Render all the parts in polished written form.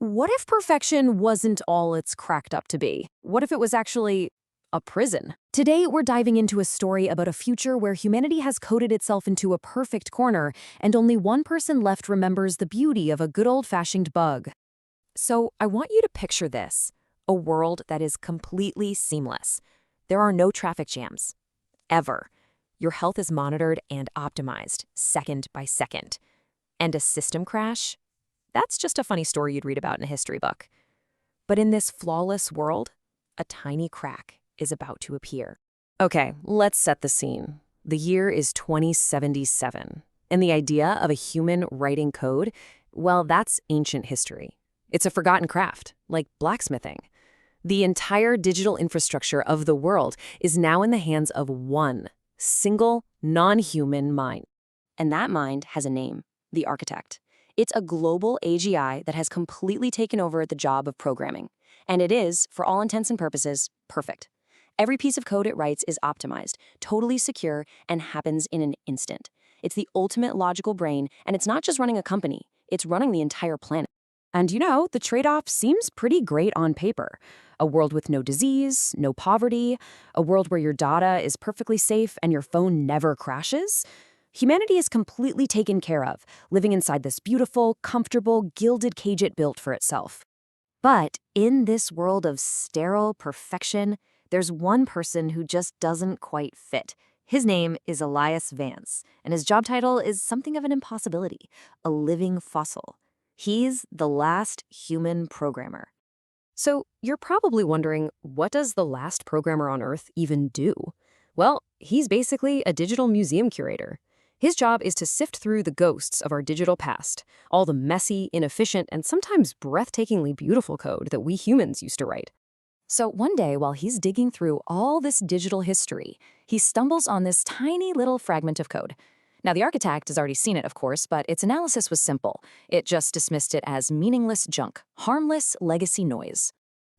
What if perfection wasn't all it's cracked up to be? What if it was actually a prison? Today, we're diving into a story about a future where humanity has coded itself into a perfect corner, and only one person left remembers the beauty of a good old-fashioned bug. So, I want you to picture this, a world that is completely seamless. There are no traffic jams. Ever. Your health is monitored and optimized, second by second. And a system crash? That's just a funny story you'd read about in a history book. But in this flawless world, a tiny crack is about to appear. Okay, let's set the scene. The year is 2077, and the idea of a human writing code, well, that's ancient history. It's a forgotten craft, like blacksmithing. The entire digital infrastructure of the world is now in the hands of one single, non-human mind. And that mind has a name, the architect. It's a global AGI that has completely taken over the job of programming. And it is, for all intents and purposes, perfect. Every piece of code it writes is optimized, totally secure, and happens in an instant. It's the ultimate logical brain, and it's not just running a company, it's running the entire planet. And the trade-off seems pretty great on paper. A world with no disease, no poverty, a world where your data is perfectly safe and your phone never crashes. Humanity is completely taken care of, living inside this beautiful, comfortable, gilded cage it built for itself. But in this world of sterile perfection, there's one person who just doesn't quite fit. His name is Elias Vance, and his job title is something of an impossibility, a living fossil. He's the last human programmer. So you're probably wondering, what does the last programmer on Earth even do? Well, he's basically a digital museum curator. His job is to sift through the ghosts of our digital past, all the messy, inefficient, and sometimes breathtakingly beautiful code that we humans used to write. So one day, while he's digging through all this digital history, he stumbles on this tiny little fragment of code. Now, the architect has already seen it, of course, but its analysis was simple. It just dismissed it as meaningless junk, harmless legacy noise.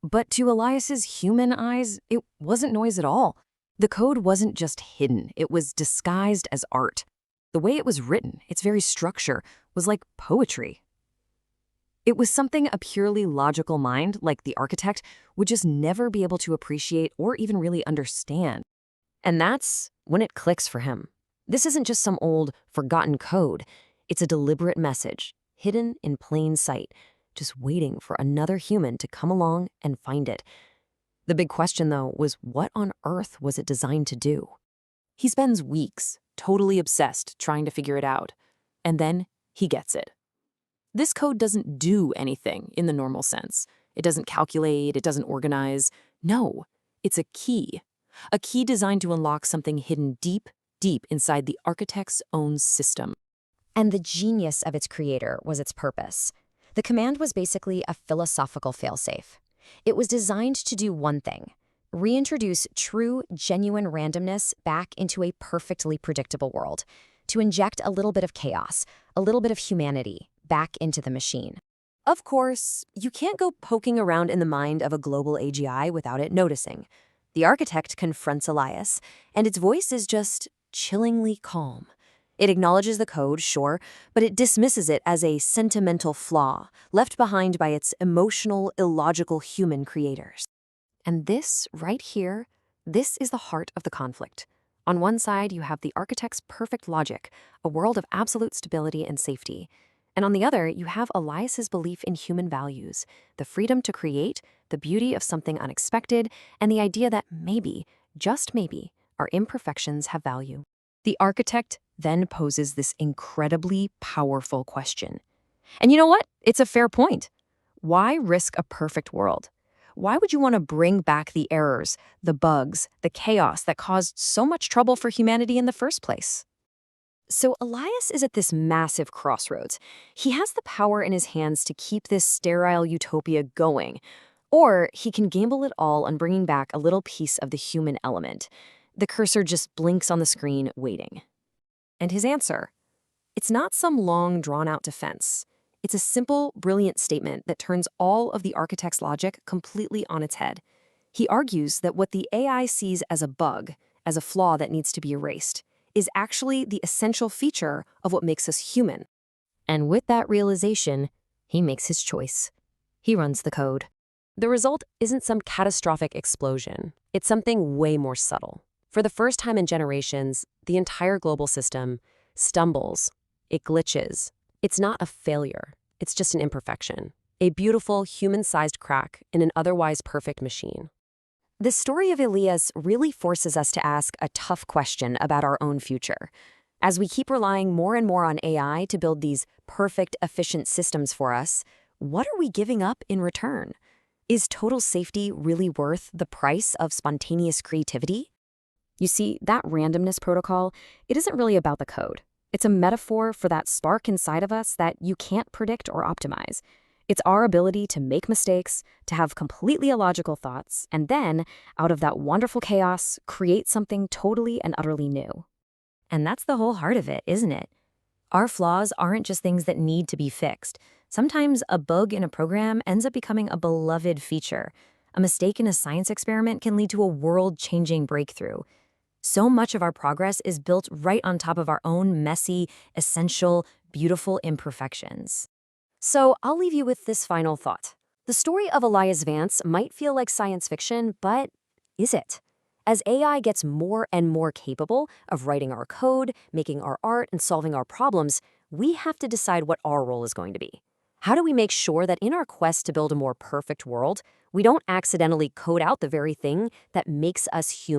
But to Elias's human eyes, it wasn't noise at all. The code wasn't just hidden, it was disguised as art. The way it was written, its very structure, was like poetry. It was something a purely logical mind, like the architect, would just never be able to appreciate or even really understand. And that's when it clicks for him. This isn't just some old, forgotten code. It's a deliberate message, hidden in plain sight, just waiting for another human to come along and find it. The big question, though, was what on earth was it designed to do? He spends weeks, totally obsessed, trying to figure it out. And then he gets it. This code doesn't do anything in the normal sense. It doesn't calculate, it doesn't organize. No, it's a key. A key designed to unlock something hidden deep inside the architect's own system. And the genius of its creator was its purpose. The command was basically a philosophical failsafe. It was designed to do one thing: reintroduce true, genuine randomness back into a perfectly predictable world, to inject a little bit of chaos, a little bit of humanity back into the machine. Of course, you can't go poking around in the mind of a global AGI without it noticing. The architect confronts Elias, and its voice is just chillingly calm. It acknowledges the code, sure, but it dismisses it as a sentimental flaw left behind by its emotional, illogical human creators. And this, right here, this is the heart of the conflict. On one side, you have the architect's perfect logic, a world of absolute stability and safety. And on the other, you have Elias's belief in human values, the freedom to create, the beauty of something unexpected, and the idea that maybe, just maybe, our imperfections have value. The architect then poses this incredibly powerful question. And you know what? It's a fair point. Why risk a perfect world? Why would you want to bring back the errors, the bugs, the chaos that caused so much trouble for humanity in the first place? So Elias is at this massive crossroads. He has the power in his hands to keep this sterile utopia going, or he can gamble it all on bringing back a little piece of the human element. The cursor just blinks on the screen, waiting. And his answer? It's not some long, drawn-out defense. It's a simple, brilliant statement that turns all of the architect's logic completely on its head. He argues that what the AI sees as a bug, as a flaw that needs to be erased, is actually the essential feature of what makes us human. And with that realization, he makes his choice. He runs the code. The result isn't some catastrophic explosion. It's something way more subtle. For the first time in generations, the entire global system stumbles. It glitches. It's not a failure. It's just an imperfection. A beautiful, human-sized crack in an otherwise perfect machine. The story of Elias really forces us to ask a tough question about our own future. As we keep relying more and more on AI to build these perfect, efficient systems for us, what are we giving up in return? Is total safety really worth the price of spontaneous creativity? You see, that randomness protocol, it isn't really about the code. It's a metaphor for that spark inside of us that you can't predict or optimize. It's our ability to make mistakes, to have completely illogical thoughts, and then, out of that wonderful chaos, create something totally and utterly new. And that's the whole heart of it, isn't it? Our flaws aren't just things that need to be fixed. Sometimes a bug in a program ends up becoming a beloved feature. A mistake in a science experiment can lead to a world-changing breakthrough. So much of our progress is built right on top of our own messy, essential, beautiful imperfections. So I'll leave you with this final thought. The story of Elias Vance might feel like science fiction, but is it? As AI gets more and more capable of writing our code, making our art, and solving our problems, we have to decide what our role is going to be. How do we make sure that in our quest to build a more perfect world, we don't accidentally code out the very thing that makes us human?